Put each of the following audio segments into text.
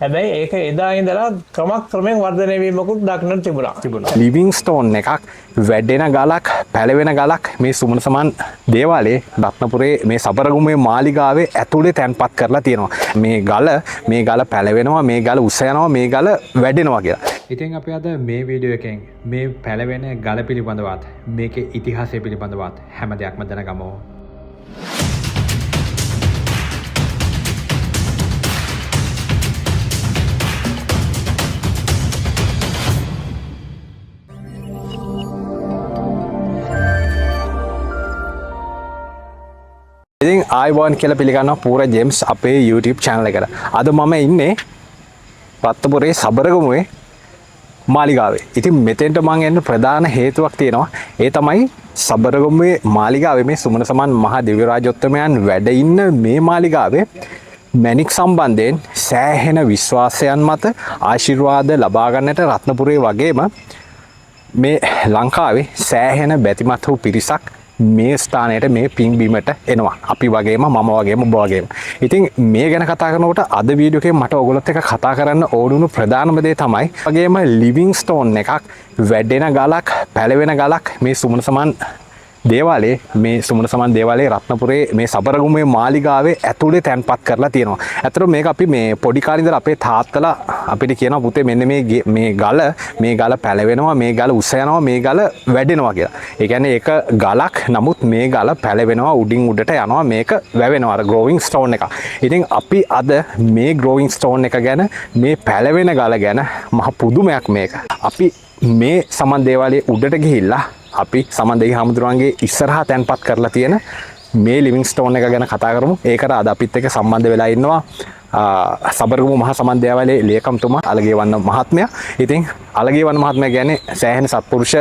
හැබැයි ඒක එදා ඉඳලා ක්‍රමයෙන් වර්ධනය වීමකුත් දක්නට තිබුණා. ලිවිංස්ටෝන් එකක් වැඩෙන ගලක් පැලවෙන ගලක් මේ සුමන සමන් දේවාලයේ රත්නපුරේ මේ සබරගමුවේ මාලිගාවේ ඇතුලේ තැන්පත් කරලා තියෙනවා. මේ ගල පැලවෙනවා, මේ ගල උස යනවා, මේ ගල වැඩෙනවා කියලා. ඉතින් අපි අද මේ වීඩියෝ එකෙන් මේ පැලවෙන ගල පිළිබඳවත් මේකේ ඉතිහාසය පිළිබඳවත් හැම දෙයක්ම දැනගමු. ඉතින් ආයිබෝන් කියලා පිළිගන්නවා පූර ජේම්ස් අපේ YouTube channel එකට. අද මම ඉන්නේ රත්නපුරේ සබරගමුවේ මාලිගාවේ. ඉතින් මෙතෙන්ට මම එන්න ප්‍රධාන හේතුවක් තියෙනවා. ඒ තමයි සබරගමුවේ මාලිගාවේ මේ සුමන සමන් මහා දිව්‍ය රාජෝත්තමයන් වැඩ ඉන්න මේ මාලිගාවේ මැණික් සම්බන්ධයෙන් සෑහෙන විශ්වාසයන් මත ආශිර්වාද ලබා ගන්නට රත්නපුරේ වගේම මේ ලංකාවේ සෑහෙන බැතිමත් වූ පිරිසක් මේ ස්ථානයට මේ පින්බීමට එනවා. අපි වගේම මම වගේම ඔබ වගේම. ඉතින් මේ ගැන කතා කරනකොට අද වීඩියෝ එකේ මට ඔයගොල්ලොත් එක්ක කතා කරන්න ඕනුණු ප්‍රධානම දේ තමයි වගේම ලිවිංස්ටෝන් එකක් වැඩෙන ගලක් පැලවෙන ගලක් මේ සුමන සමන් දේවාලයේ මේ සුමන සමන් දේවාලයේ රත්නපුරේ මේ සබරගමුවේ මාලිගාවේ ඇතුලේ තැන්පත් කරලා තියෙනවා. ඇත්තටම මේක අපි මේ පොඩි කාලේ ඉඳලා අපේ තාත්තලා අපිට කියනවා පුතේ මෙන්න මේ ගල පැලවෙනවා, මේ ගල උස යනවා, මේ ගල වැඩෙනවා කියලා. ඒ කියන්නේ ඒක ගලක්, නමුත් මේ ගල පැලවෙනවා, උඩින් උඩට යනවා, මේක වැවෙනවා, අර growing stone එක. ඉතින් අපි අද මේ growing stone එක ගැන, මේ පැලවෙන ගල ගැන මහ පුදුමයක් මේක. අපි මේ සමන් දේවාලයේ උඩට ගිහිල්ලා අපි සමන්දෙහි හාමුදුරුවන්ගේ ඉස්සරහා තැන්පත් කරලා තියෙන මේ ලිවිංස්ටෝන් එක ගැන කතා කරමු. ඒකට අද අපිත් එක්ක සම්බන්ධ වෙලා ඉන්නවා සබරගමු මහා සමන් දේවාලයේ ලේකම්තුමා අලගේවන්න මහත්මයා. ඉතින් අලගේවන්න මහත්මයා කියන්නේ සෑහෙන සත්පුරුෂ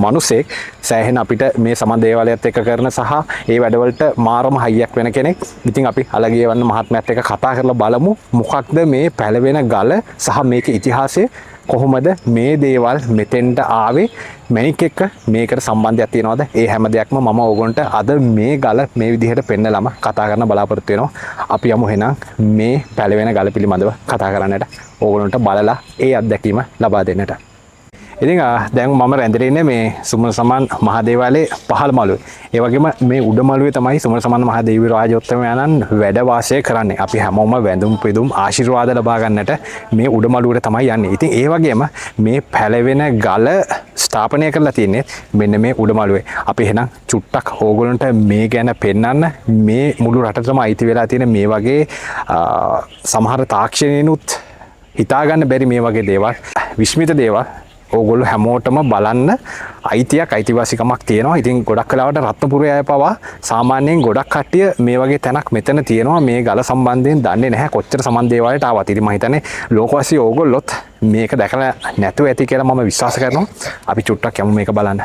මිනිසෙක්. සෑහෙන අපිට මේ සමන් දේවාලයත් එක්ක කරන සහ ඒ වැඩවලට මාරම හයියක් වෙන කෙනෙක්. ඉතින් අපි අලගේවන්න මහත්මයාත් එක්ක කතා කරලා බලමු මොකක්ද මේ පැලවෙන ගල සහ මේකේ ඉතිහාසය, කොහොමද මේ දේවල් මෙතෙන්ට ආවේ, මැණික් එක්ක මේකට සම්බන්ධයක් තියනවද? ඒ හැම දෙයක්ම මම ඕගොන්ට අද මේ ගල මේ විදිහට පෙන්නලම කතා කරන්න බලාපොරොත්තු වෙනවා. අපි යමු එහෙනම් මේ පැලවෙන ගල පිළිබඳව කතා කරන්නට, ඕගොල්ලන්ට බලලා ඒ අත්දැකීම ලබා දෙන්නට. ඉතින් දැන් මම රැඳෙලා ඉන්නේ මේ සුමන සමන් මහා දේවාලයේ පහළ මළුවේ. ඒ වගේම මේ උඩ මළුවේ තමයි සුමන සමන් මහා දේවී රාජෝත්තමයන්න් වැඩ වාසය කරන්නේ. අපි හැමෝම වැඳුම් පිදුම් ආශිර්වාද ලබා ගන්නට මේ උඩ මළුවට තමයි යන්නේ. ඉතින් ඒ වගේම මේ පැලවෙන ගල ස්ථාපනය කරලා තියෙන්නේ මෙන්න මේ උඩ මළුවේ. අපි එහෙනම් චුට්ටක් ඕගොල්ලන්ට මේ ගැන පෙන්වන්න, මේ මුළු රටටම අයිති වෙලා තියෙන මේ වගේ සමහර තාක්ෂණයනුත් හිතාගන්න බැරි මේ වගේ දේවල්, විශ්මිත දේවල් ඕගොල්ලෝ හැමෝටම බලන්න අයිතිවාසිකමක් තියෙනවා. ඉතින් ගොඩක් වෙලාවට රත්නපුරේ අය පවා සාමාන්‍යයෙන් ගොඩක් කට්ටිය මේ වගේ තැනක් මෙතන තියෙනවා මේ ගල සම්බන්ධයෙන් දන්නේ නැහැ කොච්චර සමන් දේවාලයට ආවත්. ඉතින් මම හිතන්නේ ලෝකවාසී ඕගොල්ලොත් මේක දැකලා නැතුව ඇති කියලා මම විශ්වාස කරනවා. අපි චුට්ටක් යමු මේක බලන්න.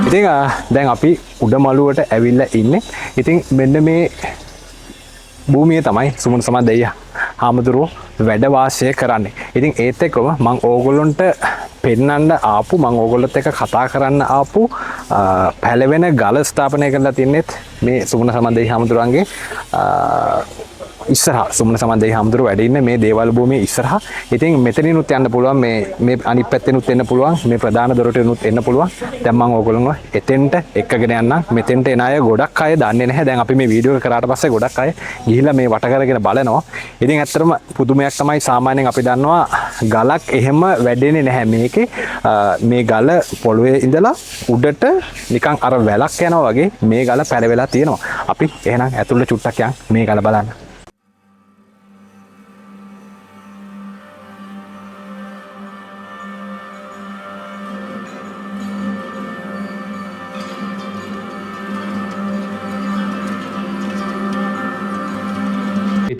ඉතින් දැන් අපි උඩ මළුවට ඇවිල්ලා ඉන්නේ. ඉතින් මෙන්න මේ භූමිය තමයි සුමන සමන් දෙවියන් හාමුදුරුවෝ වැඩ වාසය කරන්නේ. ඉතින් ඒත් එක්කම මම ඕගොල්ලන්ට පෙන්වන්න ආපු, මම ඕගොල්ලොත් එක්ක කතා කරන්න ආපු පැලවෙන ගල ස්ථාපනය කරලා තින්නෙත් මේ සුමන සමන් දෙවියන් හාමුදුරුවන්ගේ ඉස්සරහා. සුමන සමන් දෙවියන් හාමුදුරුවෝ වැඩ ඉන්නේ මේ දේවාල භූමියේ ඉස්සරහා. ඉතින් මෙතනිනුත් යන්න පුළුවන්, මේ අනිත් පැත්තෙනුත් එන්න පුළුවන්, මේ ප්‍රධාන දොරටුවෙනුත් එන්න පුළුවන්. දැන් මම ඕගොල්ලන්ව එතෙන්ට එක්කගෙන යන්නම්. මෙතෙන්ට එන අය ගොඩක් අය දන්නේ නැහැ. දැන් අපි මේ වීඩියෝ එක කරාට පස්සේ ගොඩක් අය ගිහිල්ලා මේ වට කරගෙන බලනවා. ඉතින් ඇත්තටම පුදුමයක් තමයි. සාමාන්‍යයෙන් අපි දන්නවා ගලක් එහෙම වැඩෙන්නේ නැහැ. මේකේ මේ ගල පොළවේ ඉඳලා උඩට නිකන් අර වැලක් යනවා වගේ මේ ගල පැලවෙලා තියෙනවා. අපි එහෙනම් ඇතුළට චුට්ටක් යන් මේ ගල බලන්න.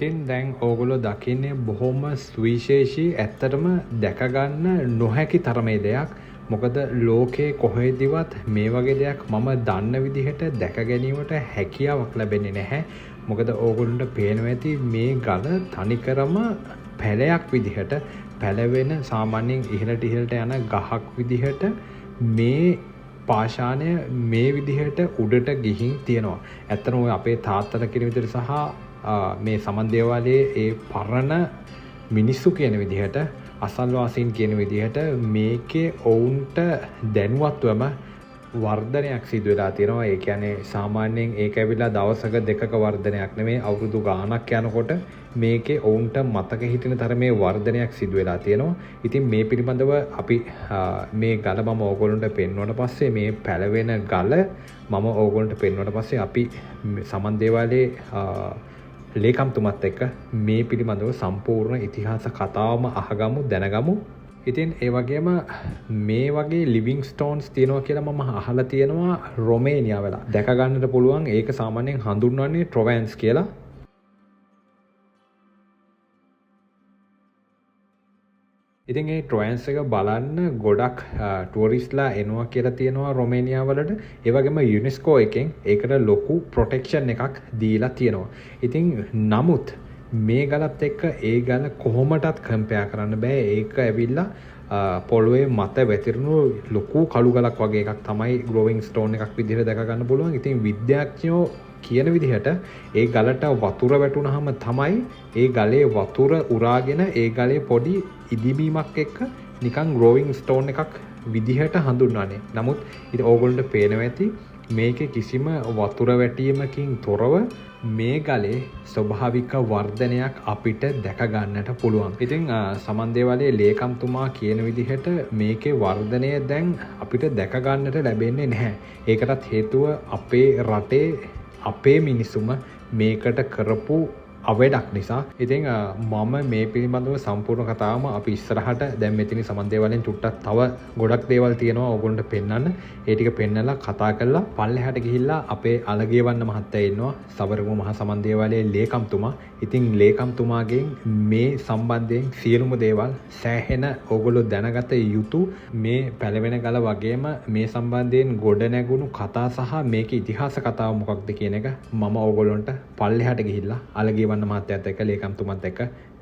ඉතින් දැන් ඕගොල්ලෝ දකින්නේ බොහොම සුවිශේෂී ඇත්තටම දැකගන්න නොහැකි තරමේ දෙයක්. මොකද ලෝකේ කොහෙදිවත් මේ වගේ දෙයක් මම දන්න විදිහට දැක ගැනීමට හැකියාවක් ලැබෙන්නේ නැහැ. මොකද ඕගොල්ලන්ට පේනවා ඇති මේ ගල තනිකරම පැලයක් විදිහට පැලවෙන සාමාන්‍යයෙන් ඉහළට යන ගහක් විදිහට මේ පාෂාණය මේ විදිහට උඩට ගිහින් තියෙනවා. ඇත්තටම ඔය අපේ තාත්තලා කියන විදිහට සහ මේ සමන් දේවාලයේ ඒ පරණ මිනිස්සු කියන විදිහට අසල්වාසීන් කියන විදිහට මේකේ ඔවුන්ට දැනුවත්වම වර්ධනයක් සිදු වෙලා තියෙනවා. ඒ කියන්නේ සාමාන්‍යයෙන් ඒක ඇවිල්ලා දවසක දෙකක වර්ධනයක් නෙමෙයි අවුරුදු ගාණක් යනකොට මේකේ ඔවුන්ට මතක හිටින තරමේ වර්ධනයක් සිදු වෙලා තියෙනවා. ඉතින් මේ පිළිබඳව අපි මේ ගල මම ඕගොල්ලන්ට පෙන්වුවට පස්සේ මේ පැලවෙන ගල මම ඕගොල්ලන්ට පෙන්වුවට පස්සේ අපි සමන් දේවාලයේ ලේකම්තුමත් එක්ක මේ පිළිබඳව සම්පූර්ණ ඉතිහාස කතාවම අහගමු දැනගමු. ඉතින් ඒ වගේම මේ වගේ ලිවිං ස්ටෝන්ස් තියෙනවා කියලා මම අහලා තියෙනවා රොමේනියා වල. දැක ගන්නට පුළුවන් ඒක සාමාන්‍යයෙන් හඳුන්වන්නේ ට්‍රොවැන්ස් කියලා. ඉතින් ඒ ට්‍රොවැන්ස් එක බලන්න ගොඩක් ටුවරිස්ට්ලා එනවා කියලා තියෙනවා රොමේනියා වලට. ඒ වගේම යුනෙස්කෝ එකෙන් ඒකට ලොකු ප්‍රොටෙක්ෂන් එකක් දීලා තියෙනවා. ඉතින් නමුත් මේ ගලත් එක්ක ඒ ගල කොහොමටත් කම්පෙයා කරන්න බෑ. ඒක ඇවිල්ලා පොළොවේ මත වැතිරුණු ලොකු කළු ගලක් වගේ එකක් තමයි ග්‍රෝවිං ස්ටෝන් එකක් විදිහට දැක ගන්න පුළුවන්. ඉතින් විද්‍යාඥයෝ කියන විදිහට ඒ ගලට වතුර වැටුනහම තමයි ඒ ගලේ වතුර උරාගෙන ඒ ගලේ පොඩි ඉදිබීමක් එක්ක නිකන් ග්‍රෝවිං ස්ටෝන් එකක් විදිහට හඳුන්වන්නේ. නමුත් ඉතින් ඕගොල්ලන්ට පේනවා ඇති මේකේ කිසිම වතුර වැටීමකින් තොරව මේ ගලේ ස්වභාවික වර්ධනයක් අපිට දැක ගන්නට පුළුවන්. ඉතින් සමන් දේවාලයේ ලේකම්තුමා කියන විදිහට මේකේ වර්ධනය දැන් අපිට දැක ගන්නට ලැබෙන්නේ නැහැ. ඒකටත් හේතුව අපේ රටේ අපේ මිනිසුම මේකට කරපු අවඩක් නිසා. ඉතින් මම මේ පිළිබඳව සම්පූර්ණ කතාවම අපි ඉස්සරහට දැන් මෙතන සමන් දේවාලයෙන් චුට්ටක් තව ගොඩක් දේවල් තියෙනවා ඕගොල්ලන්ට පෙන්වන්න. ඒ ටික පෙන්නලා කතා කරලා පල්ලෙහාට ගිහිල්ලා අපේ අලගේවන්න මහත්තයා ඉන්නවා සබරගමු මහා සමන් දේවාලයේ ලේකම්තුමා. ඉතින් ලේකම්තුමාගෙන් මේ සම්බන්ධයෙන් සියලුම දේවල් සෑහෙන ඕගොල්ලෝ දැනගත යුතු. මේ පැලවෙන ගල වගේම මේ සම්බන්ධයෙන් ගොඩ නැගුණු කතා සහ මේකේ ඉතිහාස කතාව මොකක්ද කියන එක මම ඕගොල්ලන්ට පල්ලෙහාට ගිහිල්ලා අලගේවන්න මහත්තයාත් එක්ක ලේකම්තුමත් එක්ක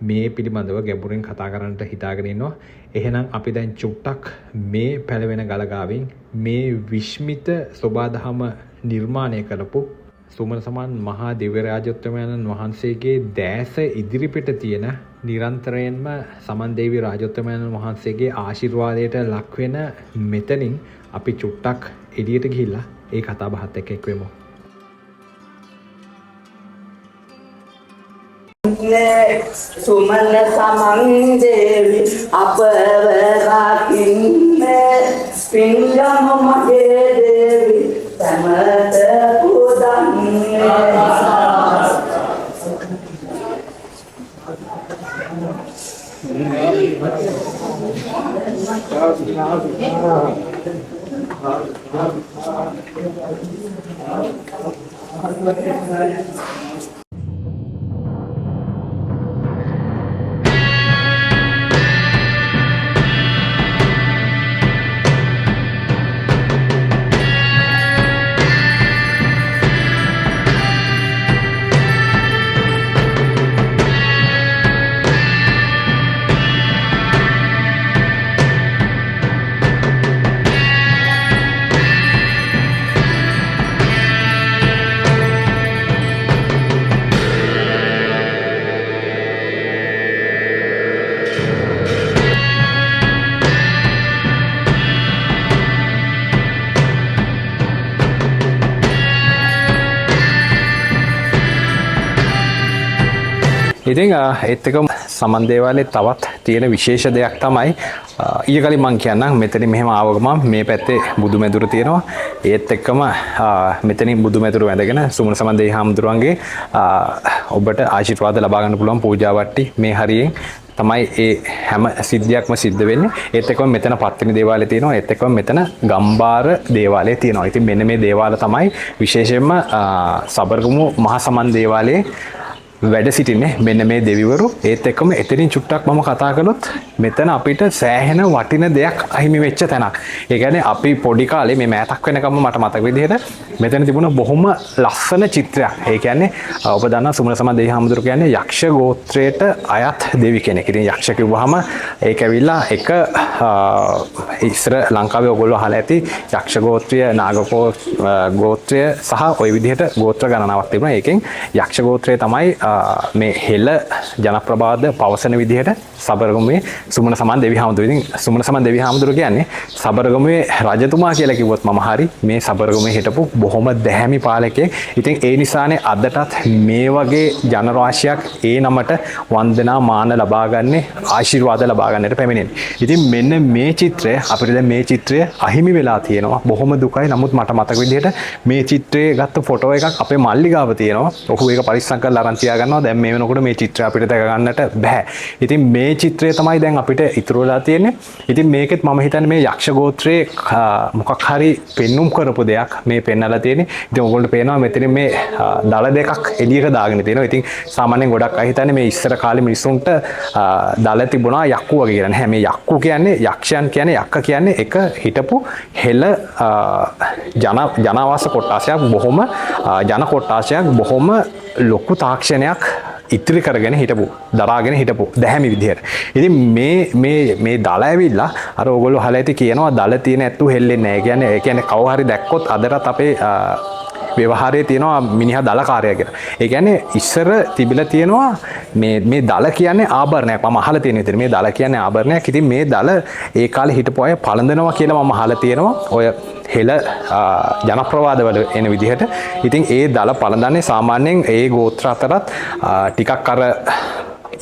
මේ පිළිබඳව ගැඹුරින් කතා කරන්නට හිතාගෙන ඉන්නවා. එහෙනම් අපි දැන් චුට්ටක් මේ පැලවෙන ගලගාවින් මේ විශ්මිත සෝබාදහම නිර්මාණය කරපු සුමන සමන් මහා දිව්‍ය රාජෝත්තමයන්න් වහන්සේගේ දැස ඉදිරිපිට තියෙන නිරන්තරයෙන්ම සමන් දේවී රාජෝත්තමයන්න් වහන්සේගේ ආශිර්වාදයට ලක් වෙන මෙතනින් අපි චුට්ටක් එළියට ගිහිල්ලා ඒ කතා බහත් එක්ක එක්වෙමු. සුමන සමන් දේවි අපව රකින්න පින්යම මගේ දේවි සමත පුදන්නේ. ඉතින් ඒත් එක සමන් දේවාලයේ තවත් තියෙන විශේෂ දෙයක් තමයි ඊය කලින් මම කියන්නම් මෙතන මෙහෙම ආව ගමන් මේ පැත්තේ බුදු මැදුර තියෙනවා. ඒත් එක්කම මෙතනින් බුදු මැදුර වැඳගෙන සුමන සමන් දෙවි හාමුදුරුවන්ගේ ඔබට ආශිර්වාද ලබා ගන්න පුළුවන් පූජාවට්ටි මේ හරියෙන් තමයි ඒ හැම සිද්ධියක්ම සිද්ධ වෙන්නේ. ඒත් එක්කම මෙතන පත්තිනි දේවාලය තියෙනවා. ඒත් එක්කම මෙතන ගම්බාර දේවාලය තියෙනවා. ඉතින් මෙන්න මේ දේවාල තමයි විශේෂයෙන්ම සබරගමු මහා සමන් දේවාලයේ වැඩ සිටින්නේ මෙන්න මේ දෙවිවරු. ඒත් එක්කම එතනින් චුට්ටක් මම කතා කළොත් මෙතන අපිට සෑහෙන වටින දෙයක් අහිමි වෙච්ච තැනක්. ඒ කියන්නේ අපි පොඩි කාලේ මේ මෑතක් වෙනකම්ම මට මතක විදිහට මෙතන තිබුණ බොහොම ලස්සන චිත්‍රයක්. ඒ කියන්නේ ඔබ දන්නා සුමන සම දෙවිහාමුදුරු කියන්නේ යක්ෂ ගෝත්‍රයට අයත් දෙවි කෙනෙක්. ඉතින් යක්ෂ කිව්වහම ඒක ඇවිල්ලා එක ඉස්සර ලංකාවේ ඔයගොල්ලෝ අහලා ඇති යක්ෂ ගෝත්‍රය, නාග ගෝත්‍රය සහ ওই විදිහට ගෝත්‍ර ගණනාවක් තිබුණා. ඒකෙන් යක්ෂ ගෝත්‍රය තමයි මේ හෙළ ජනප්‍රවාද පවසන විදිහට සබරගමුවේ සුමන සමන් දෙවිහාමුදුරු. ඉතින් සුමන සමන් දෙවිහාමුදුරු කියන්නේ සබරගමුවේ රජතුමා කියලා කිව්වොත් මම හරි. මේ සබරගමුවේ හිටපු බොහොම දැහැමි පාලකයෙක්. ඉතින් ඒ නිසානේ අදටත් මේ වගේ ජනරාශියක් ඒ නමට වන්දනා මාන ලබා ගන්නේ, ආශිර්වාද ලබා ගන්නට පැමිණෙන්නේ. ඉතින් මෙන්න මේ චිත්‍රය අපිට දැන් මේ චිත්‍රය අහිමි වෙලා තියෙනවා. බොහොම දුකයි. නමුත් මට මතක විදිහට මේ චිත්‍රයේ ගත්ත ෆොටෝ එකක් අපේ මල්ලි ගාව තියෙනවා. ඔහු ඒක පරිස්සම් කරලා අරන් තියා ගන්නවා. දැන් මේ වෙනකොට මේ චිත්‍රය අපිට දැක ගන්නට බෑ. ඉතින් මේ චිත්‍රය තමයි දැන් අපිට ඉතුරු වෙලා තියෙන්නේ. ඉතින් මේකෙත් මම හිතන්නේ මේ යක්ෂ ගෝත්‍රයේ මොකක් හරි පෙන්눔 කරපු දෙයක් මේ පෙන්නලා තියෙන්නේ. ඉතින් ඔයගොල්ලෝ පේනවා මෙතන මේ දල දෙකක් එළියට දාගෙන තියෙනවා. ඉතින් සාමාන්‍යයෙන් ගොඩක් අය හිතන්නේ මේ ඉස්සර කාලේ මිනිස්සුන්ට දල තිබුණා යක්කු වගේ කියලා. නැහැ මේ යක්කු කියන්නේ යක්ෂයන් කියන්නේ යක්ක කියන්නේ එක හිටපු හෙළ ජනවාස කොට්ටාසයක් බොහොම ජන කොට්ටාසයක් බොහොම ලොකු තාක්ෂණයක් ඉතිරි කරගෙන හිටපු දරාගෙන හිටපු දැහැමි විදිහට. ඉතින් මේ දල ඇවිල්ලා අර ඔයගොල්ලෝ අහලා ඇති කියනවා දල තියෙන ඇත්තු හෙල්ලෙන්නේ නැහැ. ඒ කියන්නේ කවුරු හරි දැක්කොත් අදටත් අපේ ව්‍යවහාරයේ තියෙනවා මිනිහා දලකාරය කියලා. ඒ කියන්නේ ඉස්සර තිබිලා තියෙනවා මේ දල කියන්නේ ආභරණයක්. මම අහලා තියෙන විදිහට මේ දල කියන්නේ ආභරණයක්. ඉතින් මේ දල ඒ කාලේ හිටපු අය පළඳනවා කියලා මම අහලා තියෙනවා. ඔය හෙළ ජනප්‍රවාදවල එන විදිහට. ඉතින් ඒ දල පළඳන්නේ සාමාන්‍යයෙන් ඒ ගෝත්‍ර අතරත් ටිකක් අර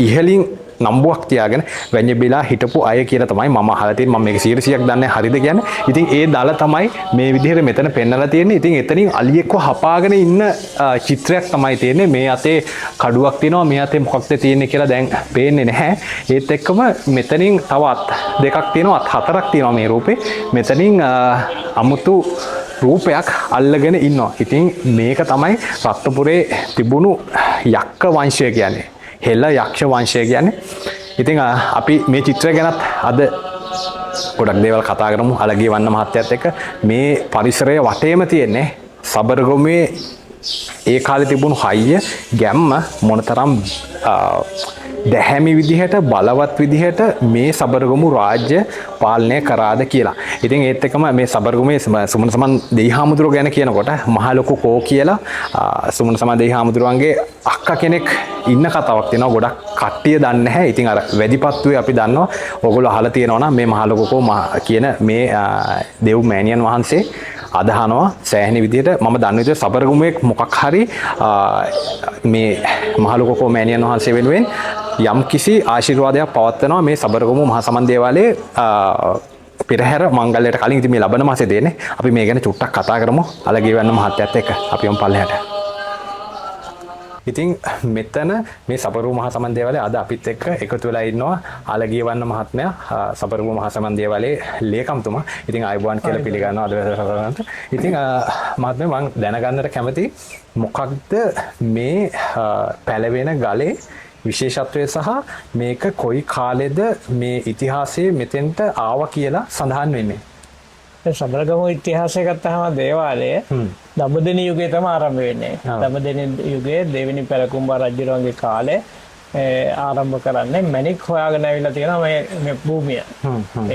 ඉහලින් නම්බුවක් තියාගෙන වැඤ්ඤ බිලා හිටපු අය කියලා තමයි මම අහලා තියෙන්නේ. මම මේක 100%ක් දන්නේ හරිද කියන්නේ. ඉතින් ඒ දල තමයි මේ විදිහට මෙතන පෙන්නලා තියෙන්නේ. ඉතින් එතනින් අලියෙක්ව හපාගෙන ඉන්න චිත්‍රයක් තමයි තියෙන්නේ. මේ අතේ කඩුවක් තියෙනවා, මේ අතේ මොකක්ද තියෙන්නේ කියලා දැන් පේන්නේ නැහැ. ඒත් එක්කම මෙතනින් තවත් දෙකක් තියෙනවා, හතරක් තියෙනවා මේ රූපේ. මෙතනින් අමුතු රූපයක් අල්ලගෙන ඉන්නවා. ඉතින් මේක තමයි රත්නපුරේ තිබුණු යක්ක වංශය කියන්නේ. හෙළ යක්ෂ වංශය කියන්නේ. ඉතින් අපි මේ චිත්‍රය ගැනත් අද ගොඩක් දේවල් කතා කරමු අලගිය වන්න මහත්තයත් එක්ක. මේ පරිසරය වටේම තියෙන්නේ සබරගමුවේ ඒ කාලේ තිබුණු හයිය ගැම්ම මොනතරම් දැහැමි විදිහට බලවත් විදිහට මේ සබරගමු රාජ්‍ය පාලනය කරාද කියලා. ඉතින් ඒත් එක්කම මේ සබරගමුවේ සුමන සමන් දෙවිහාමුදුරුව ගැන කියනකොට මහ ලොකු කෝ කියලා සුමන සමන් දෙවිහාමුදුරුවන්ගේ අක්කා කෙනෙක් ඉන්න කතාවක් තියෙනවා. ගොඩක් කට්ටිය දන්නේ නැහැ. ඉතින් අර වැඩිපත්තුවේ අපි දන්නවා. ඔයගොල්ලෝ අහලා තියෙනවා නම් මේ මහ ලොකු කෝ කියන මේ දෙව් මෑණියන් වහන්සේ අදහනවා සෑහෙන විදිහට මම දන්න විදිහට සබරගමුවේ මොකක් හරි මේ මහ ලොකු කෝ මෑණියන් වහන්සේ වෙනුවෙන් යම් කිසි ආශිර්වාදයක් පවත්වනවා මේ සබරගමු මහා සමන් දේවාලයේ පෙරහැර මංගල්‍යයට කලින්. ඉතින් මේ ලබන මාසේ දෙන්නේ අපි මේ ගැන චුට්ටක් කතා කරමු අලගිය වන්න මහත්තයත් එක්ක. අපි යමු පල්ලෙහාට. ඉතින් මෙතන මේ සබරගමු මහා සමන් දේවාලයේ අද අපිත් එක්ක එකතු වෙලා ඉන්නවා අලගිය වන්න මහත්මයා, සබරගමු මහා සමන් දේවාලයේ ලේකම්තුමා. ඉතින් ආයුබෝවන් කියලා පිළිගන්නවා අද වැඩසටහනට. ඉතින් මහත්මයා මම දැනගන්නට කැමතියි මොකක්ද මේ පැලවෙන ගලේ විශේෂත්වය සහ මේක කොයි කාලෙද මේ ඉතිහාසයේ මෙතෙන්ට ආවා කියලා සඳහන් වෙන්නේ. සබරගමු ඉතිහාසය ගත්තහම දේවාලය දඹදෙණි යුගයේ තමයි ආරම්භ වෙන්නේ. දඹදෙණි යුගයේ දෙවෙනි පෙරකුම්බා රජුගේ කාලේ ආරම්භ කරන්නේ මැණික් හොයාගෙන ආවිලා තියෙනවා මේ භූමිය.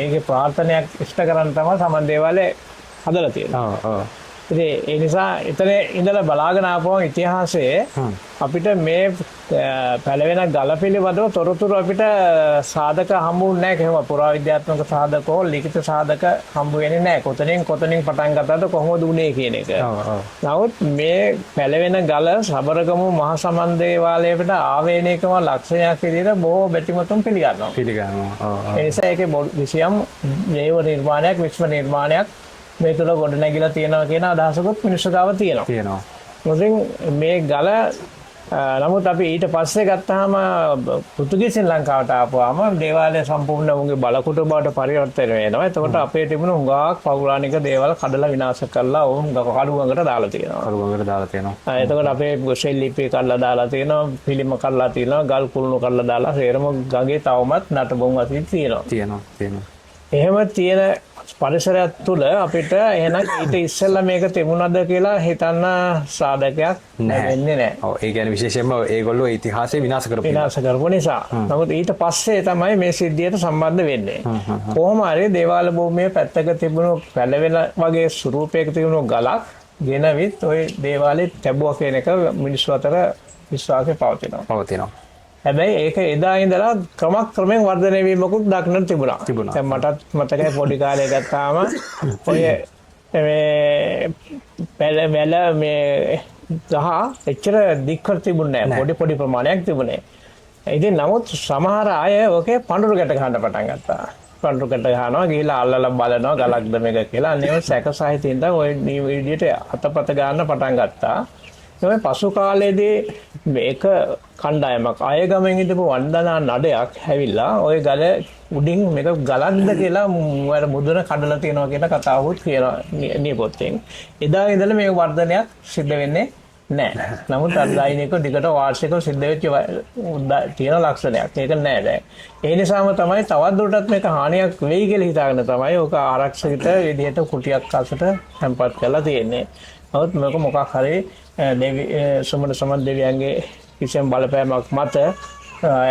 ඒකේ ප්‍රාර්ථනයක් ඉෂ්ට කරන් තමයි සමන් දේවාලය හදලා තියෙන්නේ. ඉතින් ඒ නිසා එතන ඉඳලා බලාගෙන ආපුවම ඉතිහාසයේ අපිට මේ පැලවෙන ගල පිළිබඳව තොරතුරු අපිට සාධක හම්බුනේ නැහැ. කොහොම පුරාවිද්‍යාත්මක සාධක හෝ ලිඛිත සාධක හම්බ වෙන්නේ නැහැ. කොතනින් පටන් ගත්තද කොහොමද උනේ කියන එක. නමුත් මේ පැලවෙන ගල සබරගමු මහා සමන් දේවාලයට ආවේනිකම ලක්ෂණයක් විදිහට බොහෝ බැතිමතුන් පිළිගන්නවා. ඒ නිසා ඒකේ විශේෂම ජෛව නිර්මාණයක්, විශ්ව නිර්මාණයක් මේ තුළ ගොඩ නැගිලා තියෙනවා කියන අදහසකුත් මිනිස්සු ගාව තියෙනවා. මොකද මේ ගල නමුත් අපි ඊට පස්සේ ගත්තාම පෘතුගීසින් ලංකාවට ආපුවාම දේවාලය සම්පූර්ණ උන්ගේ බලකුට බවට පරිවර්තනය වෙනවා. එතකොට අපේ තිබුණු හුඟක් පෞරාණික දේවල් කඩලා විනාශ කරලා ඔවුන් කඩුවඟට දාලා තියෙනවා. කඩුවඟට දාලා තියෙනවා. එතකොට අපේ සෙල් ලිපි කඩලා දාලා තියෙනවා, පිළිම කඩලා තියෙනවා, ගල් කුළුණු කඩලා දාලා සේරම ගඟේ තවමත් නටබුන් වශයෙන් තියෙනවා. එහෙම තියෙන පරිසරයක් තුළ අපිට එහෙනම් ඊට ඉස්සෙල්ලා මේක තිබුණාද කියලා හිතන්න සාධකයක් වෙන්නේ නැහැ. ඔව් ඒ කියන්නේ විශේෂයෙන්ම ඒගොල්ලෝ ඉතිහාසය විනාශ කරපු නිසා. නමුත් ඊට පස්සේ තමයි මේ සිද්ධියට සම්බන්ධ වෙන්නේ. කොහොම හරි දේවාල භූමියේ පැත්තක තිබුණු පැලවෙන වගේ ස්වරූපයක තිබුණු ගලක් ගෙනවිත් ওই දේවාලේ තැබුවා කියන එක මිනිස්සු අතර විශ්වාසය පවතිනවා. හැබැයි ඒක එදා ඉඳලා ක්‍රමයෙන් වර්ධනය වීමකුත් දක්නට තිබුණා. දැන් මටත් මතකයි පොඩි කාලේ ගත්තාම ඔය වැල මේ ගහ එච්චර දික්කර තිබුණේ නැහැ. පොඩි ප්‍රමාණයක් තිබුණේ. ඉතින් නමුත් සමහර අය ඔකේ පඳුරු ගැට ගන්න පටන් ගත්තා. පඳුරු ගැට ගන්නවා ගිහලා අල්ලලා බලනවා ගලක්ද මේක කියලා. අනේම සැක සහිතින්ද ওই විදිහට අතපත ගන්න පටන් ගත්තා. ඒ පසු කාලයේදී මේක කණ්ඩායමක් අයගමෙන් හිටපු වන්දනා නඩයක් ඇවිල්ලා ওই ගල උඩින් මේක ගලක්ද කියලා මුදුන කඩලා තියෙනවා කියන කතාවකුත් කියනවා නියපොත්තෙන්. එදා ඉඳලා මේක වර්ධනයක් සිද්ධ වෙන්නේ නැහැ. නමුත් අර්ධායිනික දිගට වාර්ෂිකව සිද්ධ වෙච්ච තියෙන ලක්ෂණයක්. ඒක නැහැ දැන්. ඒ නිසාම තමයි තවත් දුරටත් මේක හානියක් වෙයි කියලා හිතාගෙන තමයි ඔක ආරක්ෂිත විදිහට කුටියක් අසට තැන්පත් කරලා තියෙන්නේ. නමුත් මේක මොකක් හරි සුමන සමන් දෙවියන්ගේ කිසියම් බලපෑමක් මත